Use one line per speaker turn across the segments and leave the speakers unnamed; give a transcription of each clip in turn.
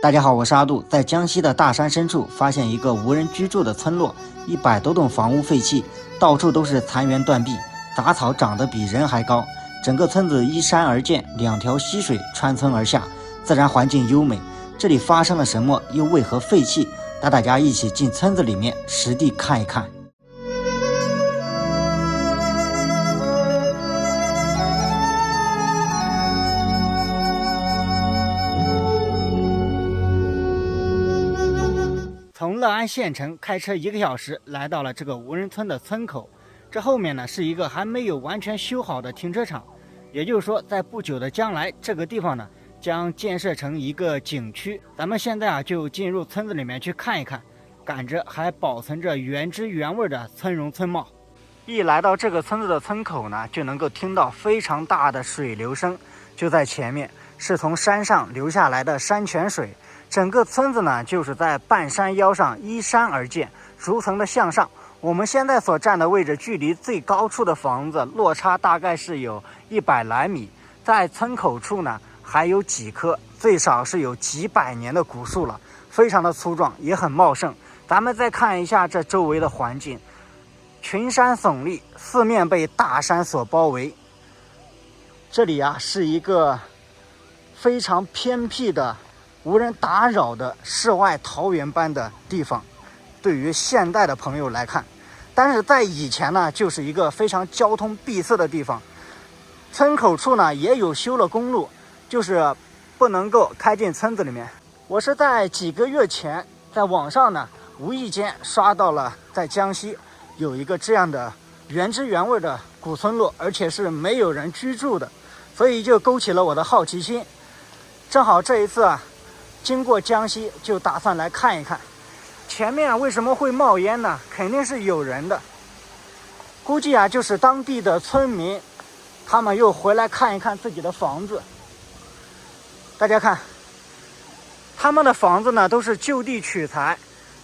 大家好，我是阿杜。在江西的大山深处发现一个无人居住的村落，100多栋房屋废弃，到处都是残垣断壁，杂草长得比人还高。整个村子依山而建，2条溪水穿村而下，自然环境优美。这里发生了什么？又为何废弃？带大家一起进村子里面实地看一看。从乐安县城开车1个小时来到了这个无人村的村口，这后面呢是一个还没有完全修好的停车场，也就是说在不久的将来，这个地方呢将建设成一个景区。咱们现在就进入村子里面去看一看，感觉还保存着原汁原味的村容村貌。一来到这个村子的村口呢，就能够听到非常大的水流声，就在前面是从山上流下来的山泉水。整个村子呢就是在半山腰上依山而建，逐层的向上。我们现在所站的位置距离最高处的房子落差大概是有100来米，在村口处呢还有几棵最少是有几百年的古树了，非常的粗壮，也很茂盛。咱们再看一下这周围的环境，群山耸立，四面被大山所包围。这里是一个非常偏僻的无人打扰的世外桃源般的地方，对于现代的朋友来看，但是在以前呢就是一个非常交通闭塞的地方。村口处呢也有修了公路，就是不能够开进村子里面。我是在几个月前在网上呢无意间刷到了在江西有一个这样的原汁原味的古村落，而且是没有人居住的，所以就勾起了我的好奇心。正好这一次经过江西，就打算来看一看。前面为什么会冒烟呢？肯定是有人的，估计就是当地的村民，他们又回来看一看自己的房子。大家看，他们的房子呢都是就地取材，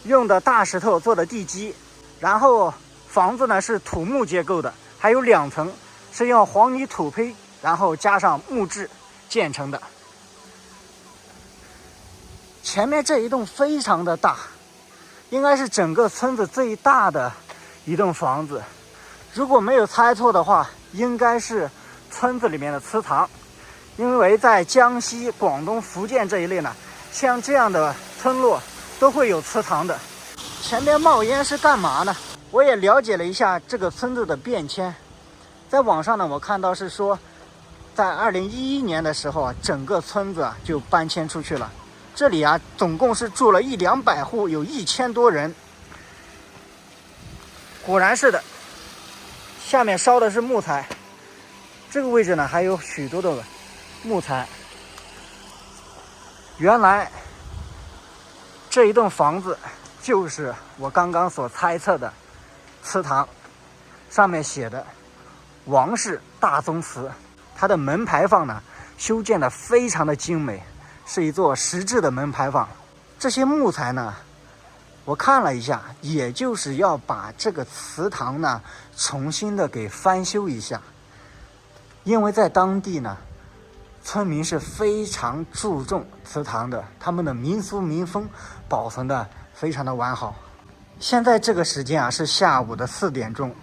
用的大石头做的地基，然后房子呢是土木结构的，还有2层是用黄泥土坯，然后加上木质建成的。前面这一栋非常的大，应该是整个村子最大的一栋房子。如果没有猜错的话，应该是村子里面的祠堂。因为在江西、广东、福建这一类呢，像这样的村落都会有祠堂的。前面冒烟是干嘛呢？我也了解了一下这个村子的变迁。在网上呢，我看到是说，在2011年的时候整个村子就搬迁出去了。这里总共是住了100-200户，有1000多人。果然是的，下面烧的是木材，这个位置呢还有许多的木材。原来这一栋房子就是我刚刚所猜测的祠堂，上面写的王氏大宗祠。它的门牌坊呢修建的非常的精美，是一座石质的门牌坊。这些木材呢，我看了一下，也就是要把这个祠堂呢重新的给翻修一下。因为在当地呢，村民是非常注重祠堂的，他们的民俗民风保存的非常的完好。现在这个时间是下午的4点钟，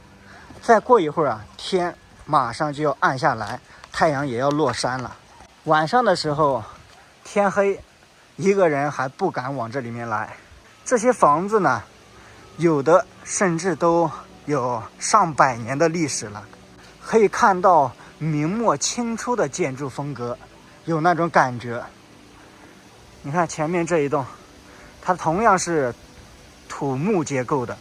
再过一会儿天马上就要暗下来，太阳也要落山了。晚上的时候天黑，一个人还不敢往这里面来。这些房子呢，有的甚至都有上百年的历史了，可以看到明末清初的建筑风格，有那种感觉。你看前面这一栋，它同样是土木结构的。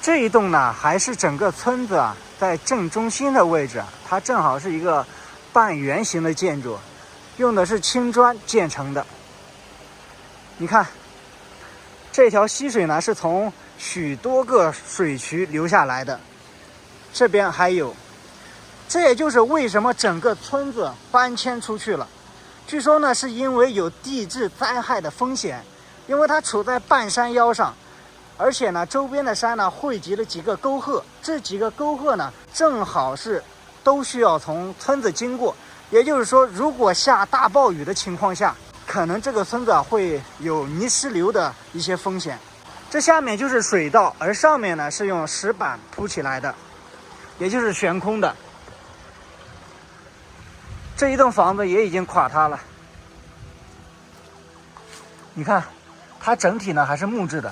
这一栋呢，还是整个村子在正中心的位置，它正好是一个半圆形的建筑，用的是青砖建成的。你看这条溪水呢是从许多个水渠流下来的，这边还有。这也就是为什么整个村子搬迁出去了。据说呢是因为有地质灾害的风险，因为它处在半山腰上，而且呢周边的山呢汇集了几个沟壑，这几个沟壑呢正好是都需要从村子经过。也就是说，如果下大暴雨的情况下，可能这个村子会有泥石流的一些风险。这下面就是水道，而上面呢是用石板铺起来的，也就是悬空的。这一栋房子也已经垮塌了，你看，它整体呢还是木质的。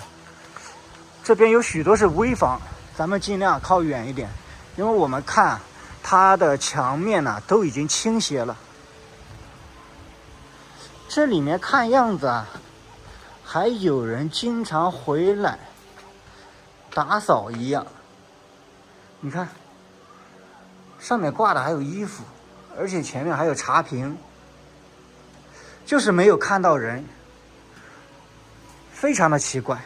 这边有许多是危房，咱们尽量靠远一点，因为我们看它的墙面呢都已经倾斜了。这里面看样子啊，还有人经常回来打扫一样。你看，上面挂的还有衣服，而且前面还有茶瓶，就是没有看到人，非常的奇怪。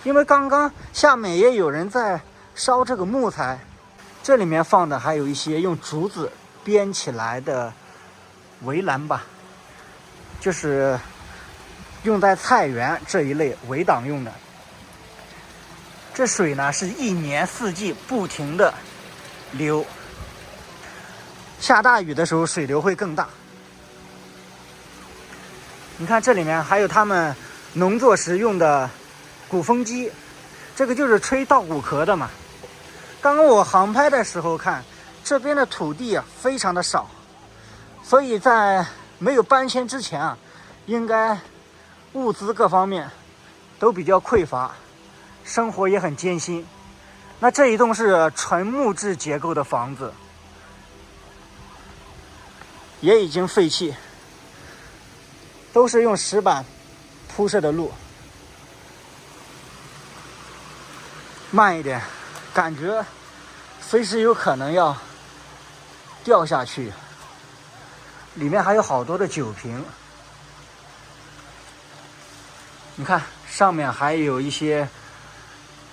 因为刚刚下面也有人在烧这个木材，这里面放的还有一些用竹子编起来的围栏吧，就是用在菜园这一类围挡用的。这水呢是一年四季不停的流，下大雨的时候水流会更大。你看这里面还有他们农作时用的鼓风机，这个就是吹稻谷壳的嘛。刚刚我航拍的时候看，这边的土地啊非常的少，所以在没有搬迁之前啊，应该物资各方面都比较匮乏，生活也很艰辛。那这一栋是纯木质结构的房子，也已经废弃，都是用石板铺设的路。慢一点，感觉随时有可能要掉下去。里面还有好多的酒瓶，你看上面还有一些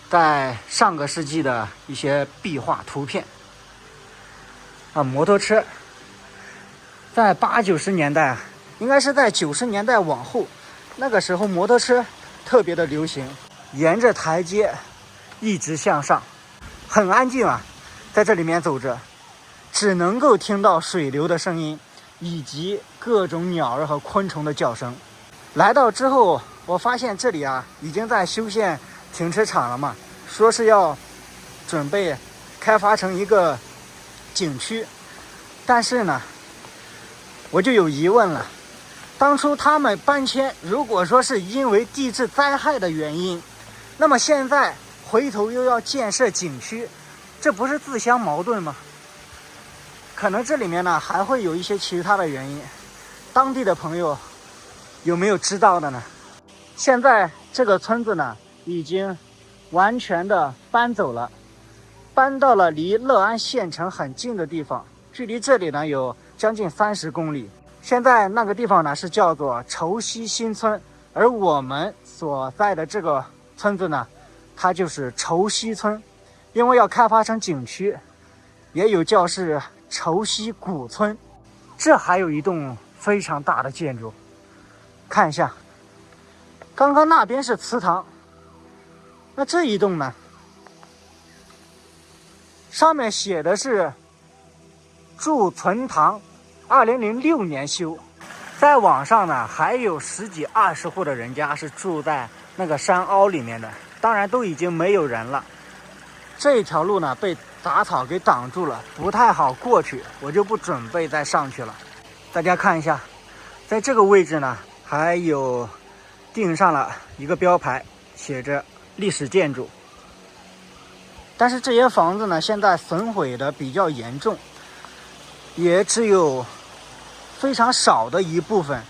在上个世纪的一些壁画图片啊，摩托车在80、90年代，应该是在90年代往后，那个时候摩托车特别的流行，沿着台阶一直向上，很安静啊，在这里面走着，只能够听到水流的声音，以及各种鸟儿和昆虫的叫声。来到之后，我发现这里啊已经在修建停车场了嘛，说是要准备开发成一个景区，但是呢，我就有疑问了。当初他们搬迁，如果说是因为地质灾害的原因，那么现在回头又要建设景区，这不是自相矛盾吗？可能这里面呢还会有一些其他的原因，当地的朋友有没有知道的呢？现在这个村子呢已经完全的搬走了，搬到了离乐安县城很近的地方，距离这里呢有将近30公里。现在那个地方呢是叫做稠溪新村，而我们所在的这个村子呢，它就是稠溪村，因为要开发成景区，也有叫是稠溪古村。这还有一栋非常大的建筑，看一下，刚刚那边是祠堂，那这一栋呢，上面写的是驻存堂，2006年修。在网上呢还有10几20户的人家是住在那个山凹里面的，当然都已经没有人了。这一条路呢被杂草给挡住了，不太好过去，我就不准备再上去了。大家看一下，在这个位置呢还有钉上了一个标牌，写着历史建筑。但是这些房子呢现在损毁的比较严重，也只有非常少的一部分，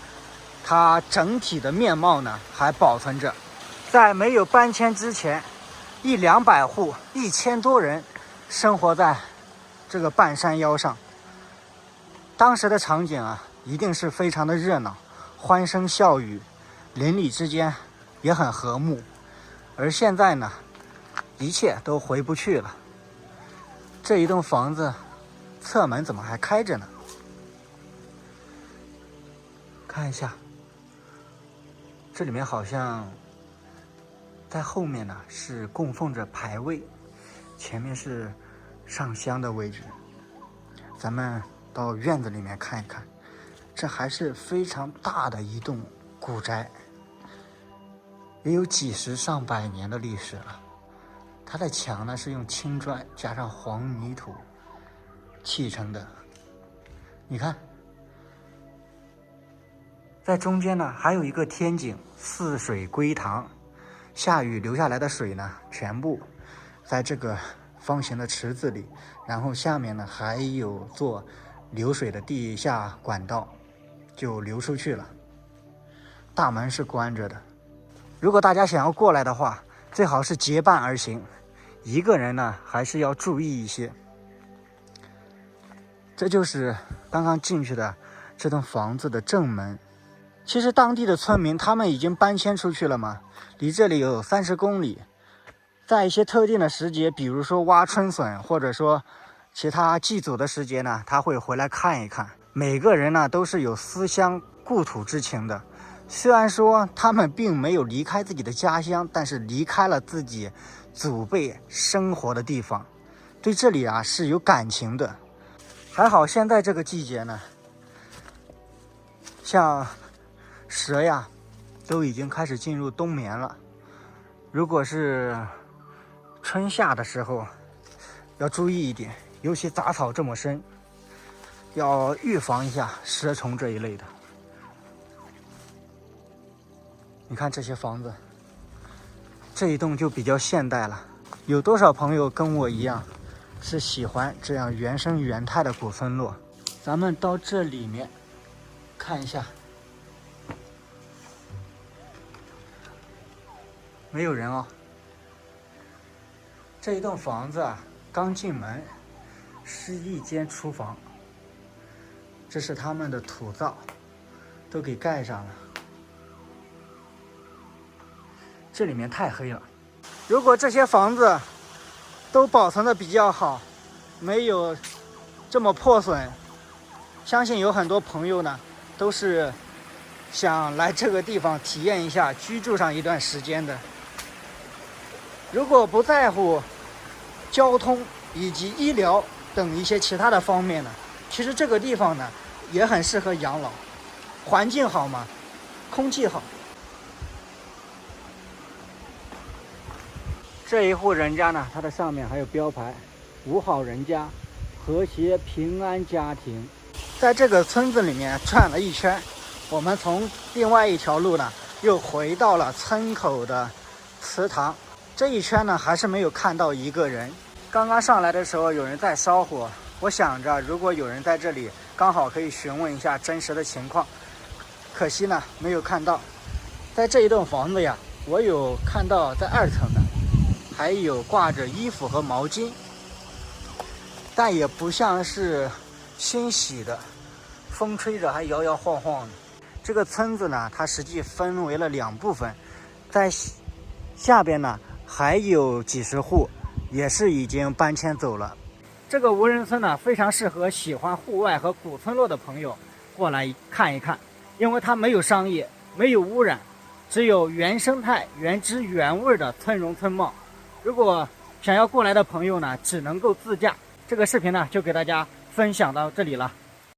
它整体的面貌呢还保存着。在没有搬迁之前，100-200户，1000多人生活在这个半山腰上。当时的场景啊，一定是非常的热闹，欢声笑语，邻里之间也很和睦。而现在呢，一切都回不去了。这一栋房子侧门怎么还开着呢？看一下，这里面好像在后面呢是供奉着牌位，前面是上香的位置。咱们到院子里面看一看，这还是非常大的一栋古宅，也有几十上百年的历史了。它的墙呢是用青砖加上黄泥土砌成的。你看，在中间呢还有一个天井，四水归塘，下雨流下来的水呢全部在这个方形的池子里，然后下面呢还有做流水的地下管道，就流出去了。大门是关着的，如果大家想要过来的话，最好是结伴而行，一个人呢还是要注意一些。这就是刚刚进去的这栋房子的正门。其实当地的村民他们已经搬迁出去了嘛，离这里有30公里。在一些特定的时节，比如说挖春笋，或者说其他祭祖的时节呢，他会回来看一看。每个人呢都是有思乡故土之情的，虽然说他们并没有离开自己的家乡，但是离开了自己祖辈生活的地方，对这里啊是有感情的。还好现在这个季节呢，像蛇呀都已经开始进入冬眠了。如果是春夏的时候要注意一点，尤其杂草这么深，要预防一下蛇虫这一类的。你看这些房子，这一栋就比较现代了。有多少朋友跟我一样是喜欢这样原生原态的古村落？咱们到这里面看一下，没有人哦。这一栋房子啊，刚进门是一间厨房，这是他们的土灶，都给盖上了。这里面太黑了，如果这些房子都保存的比较好，没有这么破损，相信有很多朋友呢都是想来这个地方体验一下，居住上一段时间的。如果不在乎交通以及医疗等一些其他的方面呢，其实这个地方呢也很适合养老，环境好嘛，空气好。这一户人家呢，它的上面还有标牌“5好人家，和谐平安家庭”。在这个村子里面转了一圈，我们从另外一条路呢又回到了村口的祠堂。这一圈呢还是没有看到一个人。刚刚上来的时候有人在烧火，我想着如果有人在这里，刚好可以询问一下真实的情况，可惜呢没有看到。在这一栋房子呀，我有看到在2层的还有挂着衣服和毛巾，但也不像是新洗的，风吹着还摇摇晃晃的。这个村子呢，它实际分为了2部分，在下边呢还有几十户也是已经搬迁走了。这个无人村呢，非常适合喜欢户外和古村落的朋友过来看一看，因为它没有商业，没有污染，只有原生态、原汁原味的村容村貌。如果想要过来的朋友呢，只能够自驾。这个视频呢，就给大家分享到这里了。